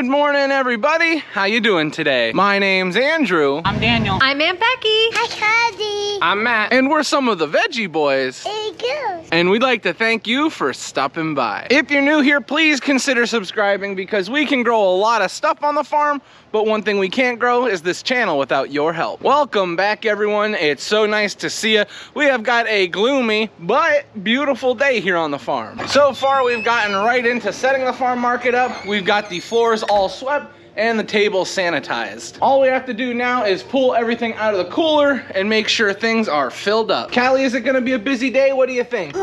Good morning, everybody. How you doing today? My name's Andrew. I'm Daniel. I'm Aunt Becky. Hi, Cody. I'm Matt. And we're some of the Veggie Boys. Hey, girls. And we'd like to thank you for stopping by. If you're new here, please consider subscribing because we can grow a lot of stuff on the farm, but one thing we can't grow is this channel without your help. Welcome back, everyone. It's so nice to see you. We have got a gloomy but beautiful day here on the farm. So far, we've gotten right into setting the farm market up. We've got the floors all swept and the table sanitized. All we have to do now is pull everything out of the cooler and make sure things are filled up. Callie, is it gonna be a busy day? What do you think?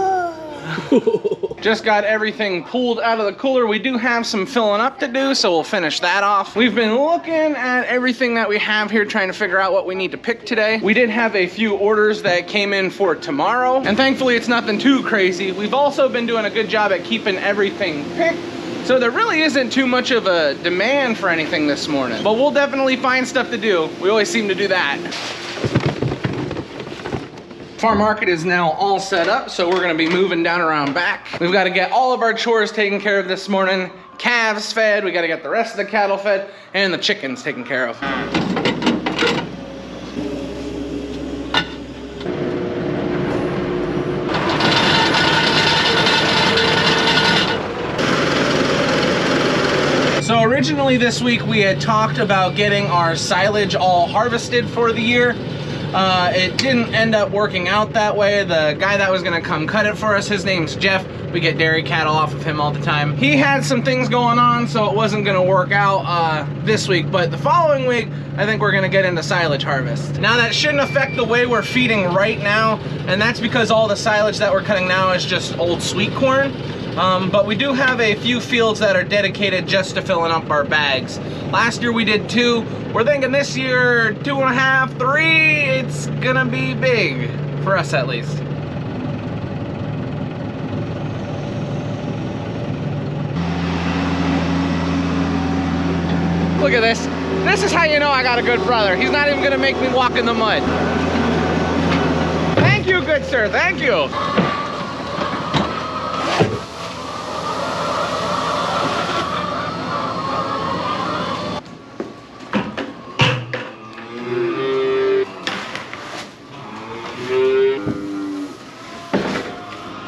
Just got everything pulled out of the cooler. We do have some filling up to do, so we'll finish that off. We've been looking at everything that we have here, trying to figure out what we need to pick today. We did have a few orders that came in for tomorrow, and thankfully it's nothing too crazy. We've also been doing a good job at keeping everything picked, so there really isn't too much of a demand for anything this morning. But we'll definitely find stuff to do. We always seem to do that. Farm market is now all set up, so we're gonna be moving down around back. We've got to get all of our chores taken care of this morning. Calves fed, we got to get the rest of the cattle fed, and the chickens taken care of. So originally this week we had talked about getting our silage all harvested for the year. It didn't end up working out that way. The guy that was gonna come cut it for us, his name's Jeff. We get dairy cattle off of him all the time. He had some things going on, so it wasn't gonna work out this week, but the following week, I think we're gonna get into silage harvest. Now that shouldn't affect the way we're feeding right now, and that's because all the silage that we're cutting now is just old sweet corn. But we do have a few fields that are dedicated just to filling up our bags. Last year we did 2. We're thinking this year 2.5, 3. It's gonna be big, for us at least. Look at this. This is how you know I got a good brother. He's not even gonna make me walk in the mud. Thank you, good sir, thank you.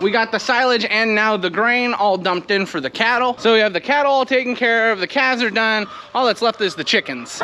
We got the silage and now the grain all dumped in for the cattle. So we have the cattle all taken care of, the calves are done, all that's left is the chickens.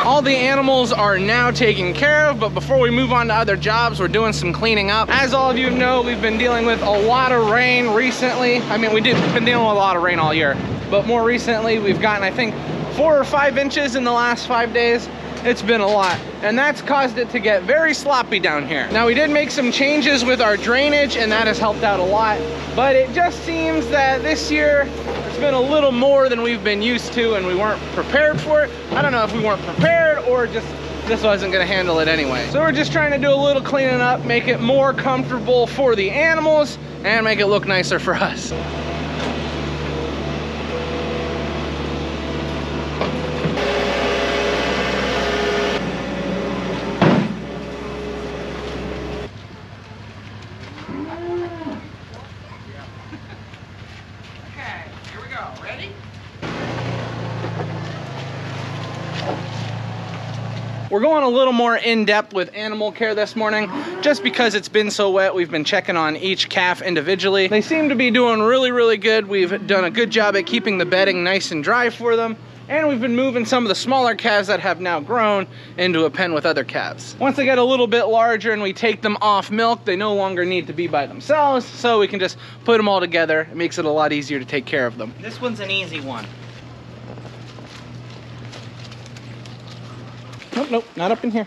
All the animals are now taken care of, but before we move on to other jobs, we're doing some cleaning up. As all of you know, we've been dealing with a lot of rain recently. I mean, we've been dealing with a lot of rain all year, but more recently, we've gotten, I think, 4 or 5 inches in the last 5 days. It's been a lot, and that's caused it to get very sloppy down here. Now, we did make some changes with our drainage, and that has helped out a lot, but it just seems that this year it's been a little more than we've been used to, and we weren't prepared for it. I don't know if we weren't prepared or just this wasn't gonna handle it anyway. So we're just trying to do a little cleaning up, make it more comfortable for the animals, and make it look nicer for us. We're going a little more in-depth with animal care this morning. Just because it's been so wet, we've been checking on each calf individually. They seem to be doing really, really good. We've done a good job at keeping the bedding nice and dry for them. And we've been moving some of the smaller calves that have now grown into a pen with other calves. Once they get a little bit larger and we take them off milk, they no longer need to be by themselves, so we can just put them all together. It makes it a lot easier to take care of them. This one's an easy one. Nope, nope, not up in here.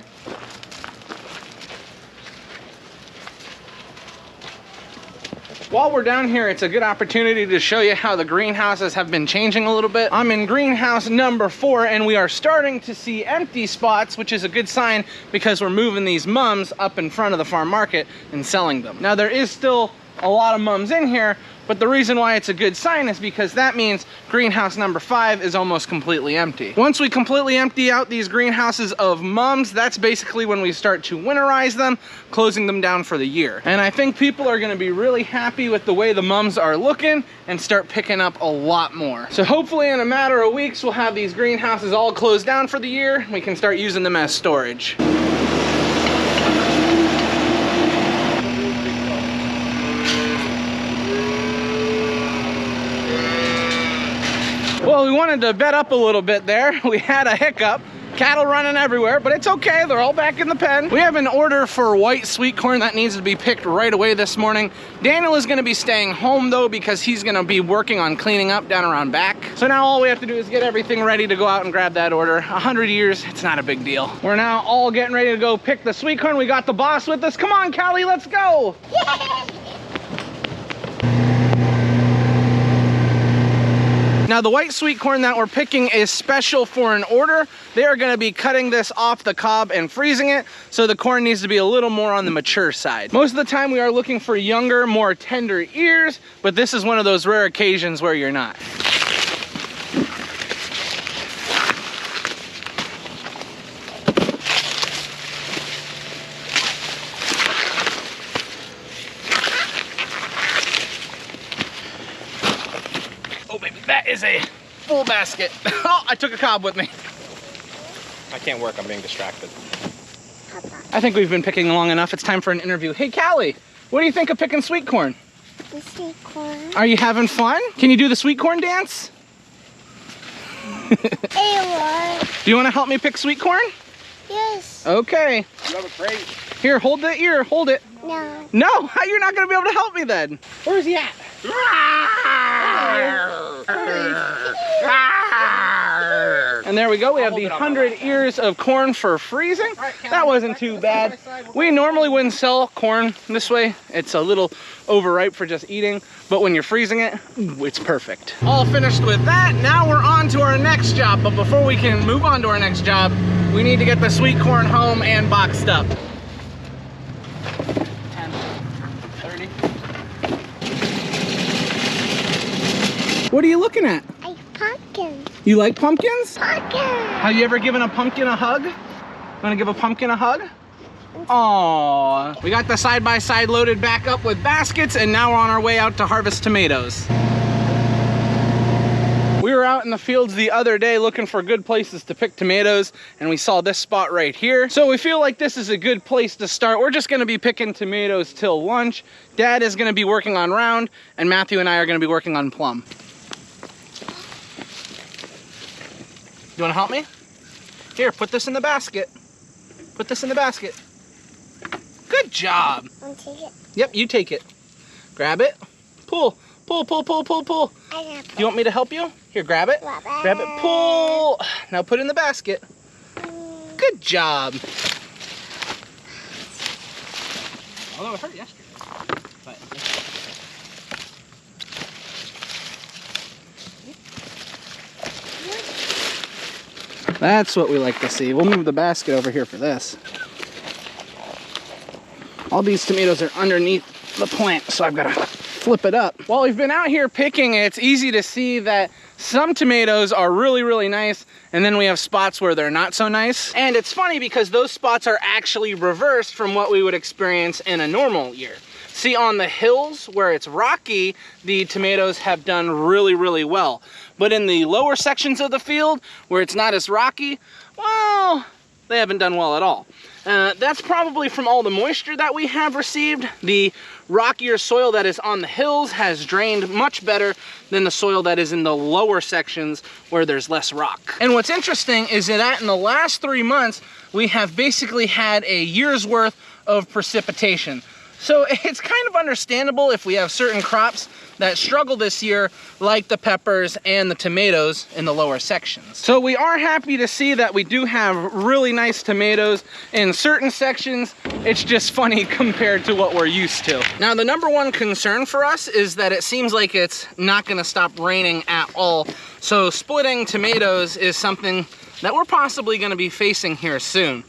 While we're down here, it's a good opportunity to show you how the greenhouses have been changing a little bit. I'm in greenhouse number 4, and we are starting to see empty spots, which is a good sign because we're moving these mums up in front of the farm market and selling them. Now, there is still a lot of mums in here, But the reason why it's a good sign is because that means greenhouse number 5 is almost completely empty. Once we completely empty out these greenhouses of mums, that's basically when we start to winterize them, closing them down for the year. And I think people are gonna be really happy with the way the mums are looking and start picking up a lot more. So hopefully in a matter of weeks, we'll have these greenhouses all closed down for the year. We can start using them as storage. Well, we wanted to bed up a little bit there. We had a hiccup. Cattle running everywhere, but it's okay. They're all back in the pen. We have an order for white sweet corn that needs to be picked right away this morning. Daniel is gonna be staying home though because he's gonna be working on cleaning up down around back. So now all we have to do is get everything ready to go out and grab that order. 100 years, it's not a big deal. We're now all getting ready to go pick the sweet corn. We got the boss with us. Come on, Callie, let's go. Yay! Now the white sweet corn that we're picking is special for an order. They are gonna be cutting this off the cob and freezing it, so the corn needs to be a little more on the mature side. Most of the time we are looking for younger, more tender ears, but this is one of those rare occasions where you're not. Oh baby, that is a full basket. Oh, I took a cob with me. I can't work, I'm being distracted. I think we've been picking long enough. It's time for an interview. Hey Callie, what do you think of picking sweet corn? The sweet corn. Are you having fun? Can you do the sweet corn dance? Ew. Do you want to help me pick sweet corn? Yes. Okay. You have a crate. Here, hold the ear, hold it. No. No, you're not gonna be able to help me then. Where is he at? And there we go, we have the 100 ears of corn for freezing. That wasn't too bad. We normally wouldn't sell corn this way. It's a little overripe for just eating, but when you're freezing it, ooh, it's perfect. All finished with that. Now we're on to our next job, but before we can move on to our next job, we need to get the sweet corn home and boxed up. 10, 30. What are you looking at? I pumpkin. You like pumpkins? Pumpkin. Have you ever given a pumpkin a hug? Wanna give a pumpkin a hug? Aww. We got the side-by-side loaded back up with baskets, and now we're on our way out to harvest tomatoes. We were out in the fields the other day looking for good places to pick tomatoes, and we saw this spot right here. So we feel like this is a good place to start. We're just gonna be picking tomatoes till lunch. Dad is gonna be working on round, and Matthew and I are gonna be working on plum. You wanna help me? Here, put this in the basket. Put this in the basket. Good job. Want to take it? Yep, you take it. Grab it. Pull, pull, pull, pull, pull, pull. I got Do you want me to help you? Here, grab it. Grab it, pull. Now put it in the basket. Good job. Although it hurt yesterday. But that's what we like to see. We'll move the basket over here for this. All these tomatoes are underneath the plant, so I've got to flip it up. While we've been out here picking, it's easy to see that some tomatoes are really, really nice, and then we have spots where they're not so nice. And it's funny because those spots are actually reversed from what we would experience in a normal year. See, on the hills where it's rocky, the tomatoes have done really, really well. But in the lower sections of the field where it's not as rocky, well, they haven't done well at all. That's probably from all the moisture that we have received. The rockier soil that is on the hills has drained much better than the soil that is in the lower sections where there's less rock. And what's interesting is that in the last 3 months, we have basically had a year's worth of precipitation. So it's kind of understandable if we have certain crops that struggle this year, like the peppers and the tomatoes in the lower sections. So we are happy to see that we do have really nice tomatoes in certain sections. It's just funny compared to what we're used to. Now, the number one concern for us is that it seems like it's not gonna stop raining at all. So splitting tomatoes is something that we're possibly gonna be facing here soon.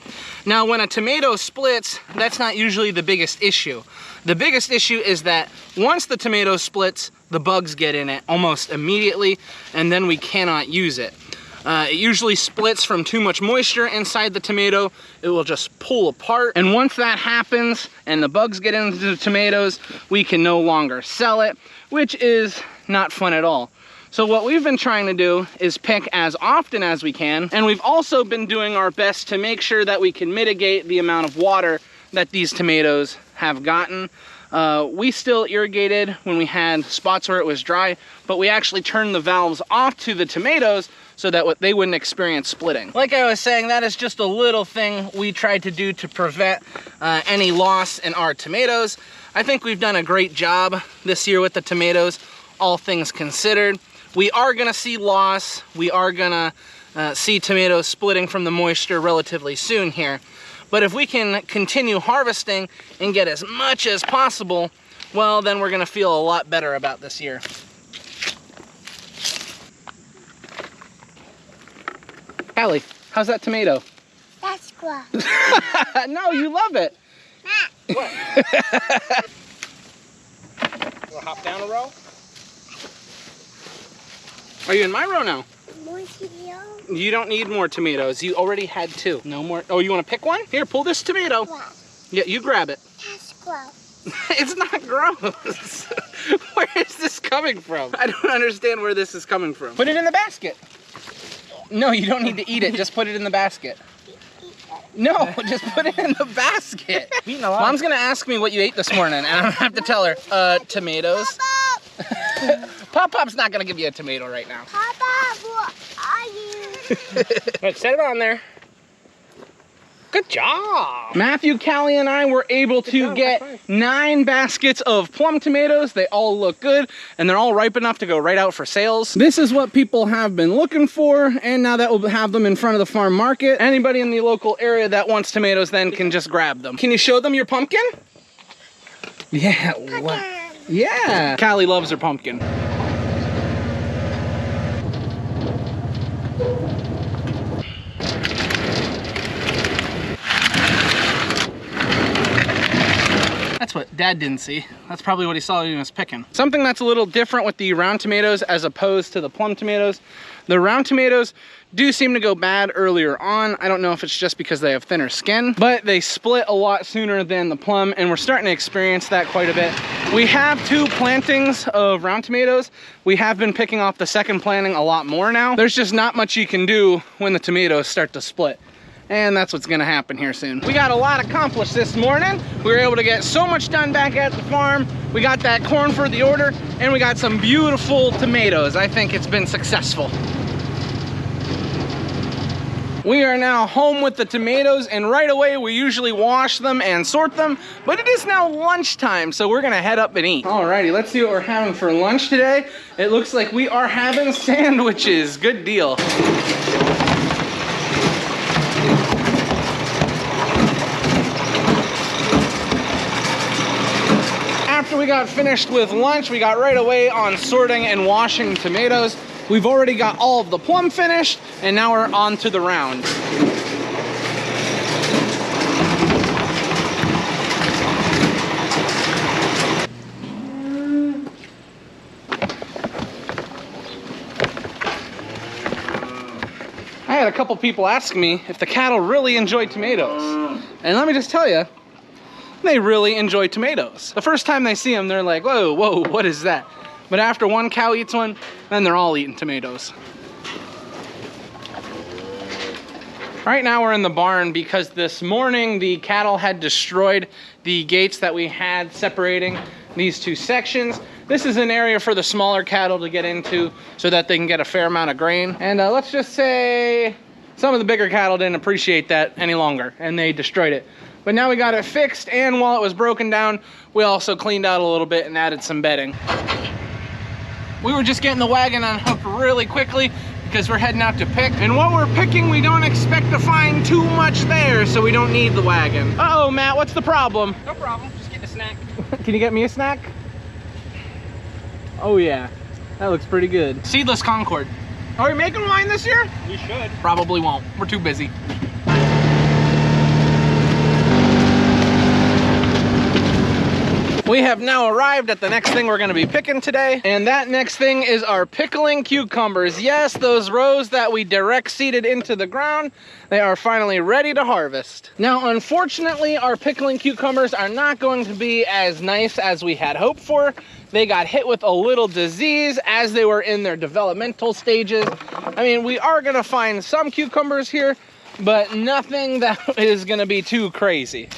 Now, when a tomato splits, that's not usually the biggest issue. The biggest issue is that once the tomato splits, the bugs get in it almost immediately, and then we cannot use it. It usually splits from too much moisture inside the tomato. It will just pull apart. And once that happens and the bugs get into the tomatoes, we can no longer sell it, which is not fun at all. So what we've been trying to do is pick as often as we can, and we've also been doing our best to make sure that we can mitigate the amount of water that these tomatoes have gotten. We still irrigated when we had spots where it was dry, but we actually turned the valves off to the tomatoes so that they wouldn't experience splitting. Like I was saying, that is just a little thing we tried to do to prevent any loss in our tomatoes. I think we've done a great job this year with the tomatoes, all things considered. We are gonna see loss. We are gonna see tomatoes splitting from the moisture relatively soon here. But if we can continue harvesting and get as much as possible, well, then we're gonna feel a lot better about this year. Callie, how's that tomato? That's gross. No, you love it. What? Wanna hop down a row? Are you in my row now? More tomato? You don't need more tomatoes. You already had 2. No more. Oh, you want to pick one? Here, pull this tomato. Gross. Yeah, you grab it. That's gross. It's not gross. Where is this coming from? I don't understand where this is coming from. Put it in the basket. No, you don't need to eat it. Just put it in the basket. No, just put it in the basket. Mom's gonna ask me what you ate this morning, and I'm gonna have to tell her. Tomatoes. Pop-Pop's not gonna give you a tomato right now. Papa, what are you? Let's set it on there. Good job. Matthew, Callie, and I were able to get 9 baskets of plum tomatoes. They all look good, and they're all ripe enough to go right out for sales. This is what people have been looking for, and now that we'll have them in front of the farm market, anybody in the local area that wants tomatoes then can just grab them. Can you show them your pumpkin? Yeah. Yeah. Callie loves her pumpkin. That's what Dad didn't see. That's probably what he saw when he was picking. Something that's a little different with the round tomatoes as opposed to the plum tomatoes. The round tomatoes do seem to go bad earlier on. I don't know if it's just because they have thinner skin, but they split a lot sooner than the plum, and we're starting to experience that quite a bit. We have 2 plantings of round tomatoes. We have been picking off the second planting a lot more now. There's just not much you can do when the tomatoes start to split. And that's what's gonna happen here soon. We got a lot accomplished this morning. We were able to get so much done back at the farm. We got that corn for the order, and we got some beautiful tomatoes. I think it's been successful. We are now home with the tomatoes, and right away we usually wash them and sort them, but it is now lunchtime, so we're gonna head up and eat. Alrighty, let's see what we're having for lunch today. It looks like we are having sandwiches. Good deal. After we got finished with lunch, we got right away on sorting and washing tomatoes. We've already got all of the plum finished, and now we're on to the round. I had a couple people ask me if the cattle really enjoy tomatoes. And let me just tell you, they really enjoy tomatoes. The first time they see them, they're like, whoa, whoa, what is that? But after one cow eats one, then they're all eating tomatoes. Right now we're in the barn because this morning the cattle had destroyed the gates that we had separating these 2 sections. This is an area for the smaller cattle to get into so that they can get a fair amount of grain. And let's just say some of the bigger cattle didn't appreciate that any longer, and they destroyed it. But now we got it fixed, and while it was broken down, we also cleaned out a little bit and added some bedding. We were just getting the wagon unhooked really quickly because we're heading out to pick. And what we're picking, we don't expect to find too much there, so we don't need the wagon. Uh-oh, Matt, what's the problem? No problem, just getting a snack. Can you get me a snack? Oh yeah, that looks pretty good. Seedless Concord. Are we making wine this year? We should. Probably won't. We're too busy. We have now arrived at the next thing we're gonna be picking today, and that next thing is our pickling cucumbers. Yes, those rows that we direct seeded into the ground, they are finally ready to harvest. Now, unfortunately, our pickling cucumbers are not going to be as nice as we had hoped for. They got hit with a little disease as they were in their developmental stages. I mean, we are gonna find some cucumbers here, but nothing that is gonna be too crazy.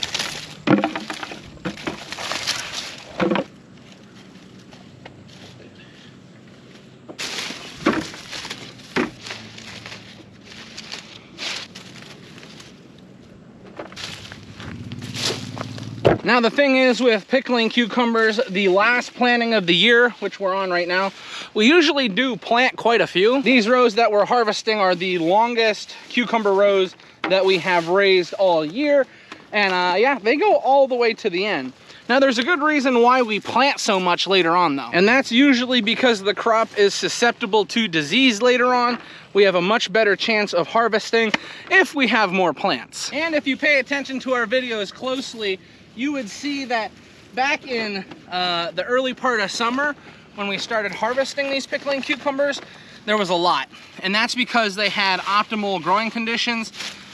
Now the thing is with pickling cucumbers, the last planting of the year, which we're on right now, we usually do plant quite a few. These rows that we're harvesting are the longest cucumber rows that we have raised all year. And yeah, they go all the way to the end. Now there's a good reason why we plant so much later on though. And that's usually because the crop is susceptible to disease later on. We have a much better chance of harvesting if we have more plants. And if you pay attention to our videos closely, you would see that back in the early part of summer, when we started harvesting these pickling cucumbers, there was a lot. And that's because they had optimal growing conditions,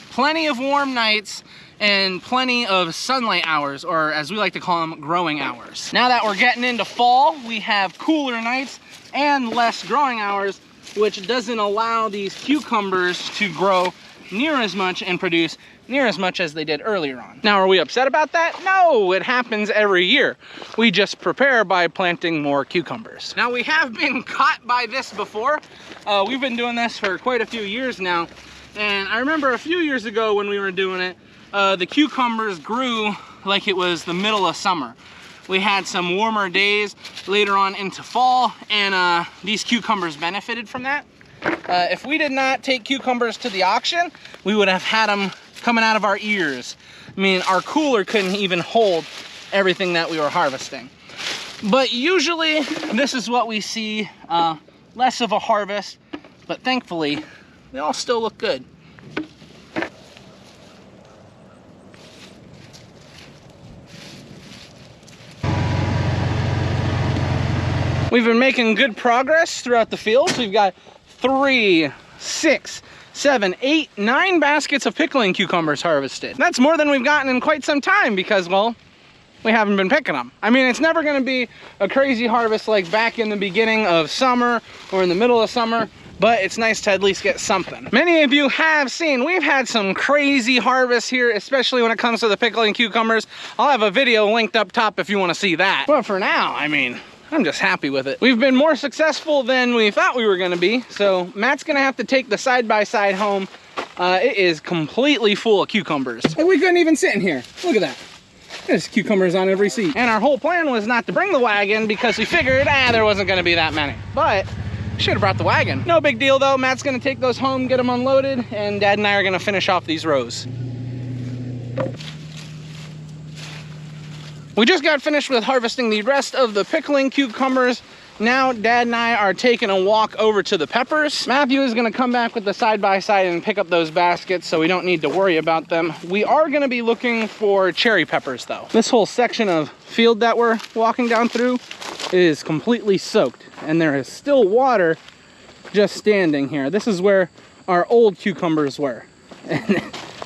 plenty of warm nights, and plenty of sunlight hours, or as we like to call them, growing hours. Now that we're getting into fall, we have cooler nights and less growing hours, which doesn't allow these cucumbers to grow near as much and produce near as much as they did earlier on. Now, are we upset about that? No, it happens every year. We just prepare by planting more cucumbers. Now, we have been caught by this before. We've been doing this for quite a few years now. And I remember a few years ago when we were doing it, the cucumbers grew like it was the middle of summer. We had some warmer days later on into fall, and these cucumbers benefited from that. If we did not take cucumbers to the auction, we would have had them coming out of our ears. I mean, our cooler couldn't even hold everything that we were harvesting. But usually, this is what we see, less of a harvest, but thankfully, they all still look good. We've been making good progress throughout the fields. We've got 3, 6, 7, 8, 9 baskets of pickling cucumbers harvested. That's more than we've gotten in quite some time because, well, we haven't been picking them. I mean, it's never gonna be a crazy harvest like back in the beginning of summer or in the middle of summer, but it's nice to at least get something. Many of you have seen, we've had some crazy harvests here, especially when it comes to the pickling cucumbers. I'll have a video linked up top if you wanna see that. But for now, I mean, I'm just happy with it. We've been more successful than we thought we were gonna be, so Matt's gonna have to take the side-by-side home. It is completely full of cucumbers. Like, we couldn't even sit in here. Look at that. There's cucumbers on every seat. And our whole plan was not to bring the wagon because we figured, there wasn't gonna be that many. But should have brought the wagon. No big deal though. Matt's gonna take those home, get them unloaded, and Dad and I are gonna finish off these rows. We just got finished with harvesting the rest of the pickling cucumbers. Now Dad and I are taking a walk over to the peppers. Matthew is gonna come back with the side-by-side and pick up those baskets, so we don't need to worry about them. We are gonna be looking for cherry peppers though. This whole section of field that we're walking down through is completely soaked, and there is still water just standing here. This is where our old cucumbers were. And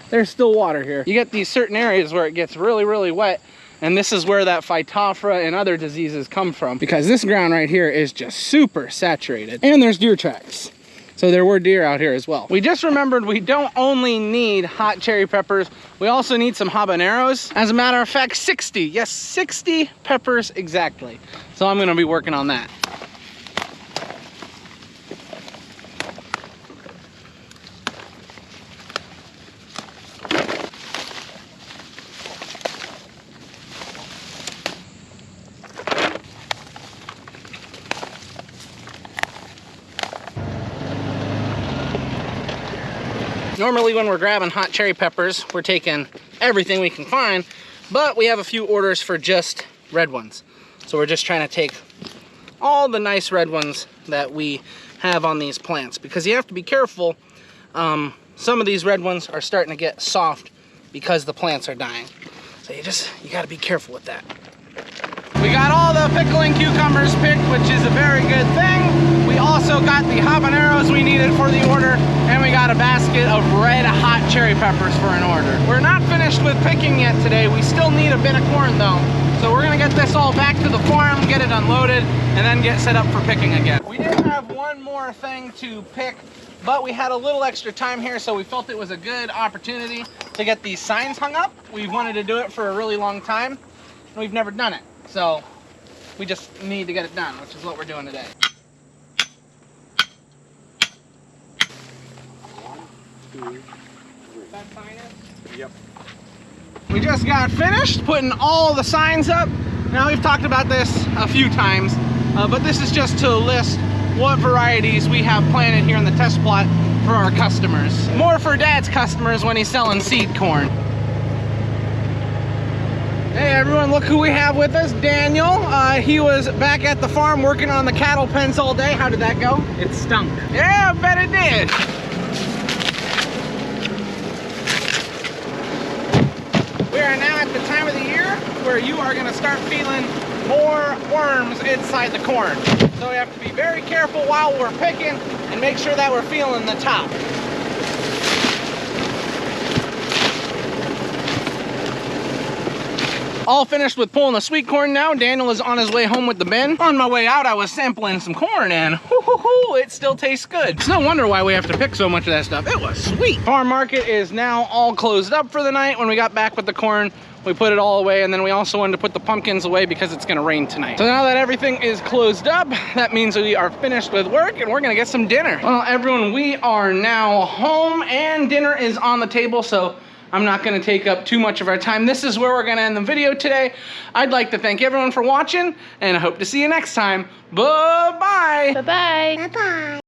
there's still water here. You get these certain areas where it gets really, really wet, and this is where that phytophthora and other diseases come from, because this ground right here is just super saturated. And there's deer tracks. So there were deer out here as well. We just remembered we don't only need hot cherry peppers, we also need some habaneros. As a matter of fact, 60, yes, 60 peppers exactly. So I'm gonna be working on that. Normally when we're grabbing hot cherry peppers, we're taking everything we can find, but we have a few orders for just red ones. So we're just trying to take all the nice red ones that we have on these plants, because you have to be careful. Some of these red ones are starting to get soft because the plants are dying. So you gotta be careful with that. We got all the pickling cucumbers picked, which is a very good thing. We also got the habaneros we needed for the order, and we got a basket of red hot cherry peppers for an order. We're not finished with picking yet today. We still need a bin of corn though. So we're gonna get this all back to the farm, get it unloaded, and then get set up for picking again. We did have one more thing to pick, but we had a little extra time here, so we felt it was a good opportunity to get these signs hung up. We've wanted to do it for a really long time, and we've never done it. So we just need to get it done, which is what we're doing today. Yep. We just got finished putting all the signs up. Now, we've talked about this a few times, but this is just to list what varieties we have planted here in the test plot for our customers. More for Dad's customers when he's selling seed corn. Hey everyone, look who we have with us, Daniel. He was back at the farm working on the cattle pens all day. How did that go? It stunk. Yeah, I bet it did. We are now at the time of the year where you are gonna start feeling more worms inside the corn. So we have to be very careful while we're picking and make sure that we're feeling the top. All finished with pulling the sweet corn now. Daniel is on his way home with the bin. On my way out, I was sampling some corn and it still tastes good. It's no wonder why we have to pick so much of that stuff. It was sweet. Farm market is now all closed up for the night. When we got back with the corn, we put it all away, and then we also wanted to put the pumpkins away because it's gonna rain tonight. So now that everything is closed up, that means we are finished with work and we're gonna get some dinner. Well, everyone, we are now home and dinner is on the table, so I'm not gonna take up too much of our time. This is where we're gonna end the video today. I'd like to thank everyone for watching, and I hope to see you next time. Bye-bye. Bye-bye. Bye-bye.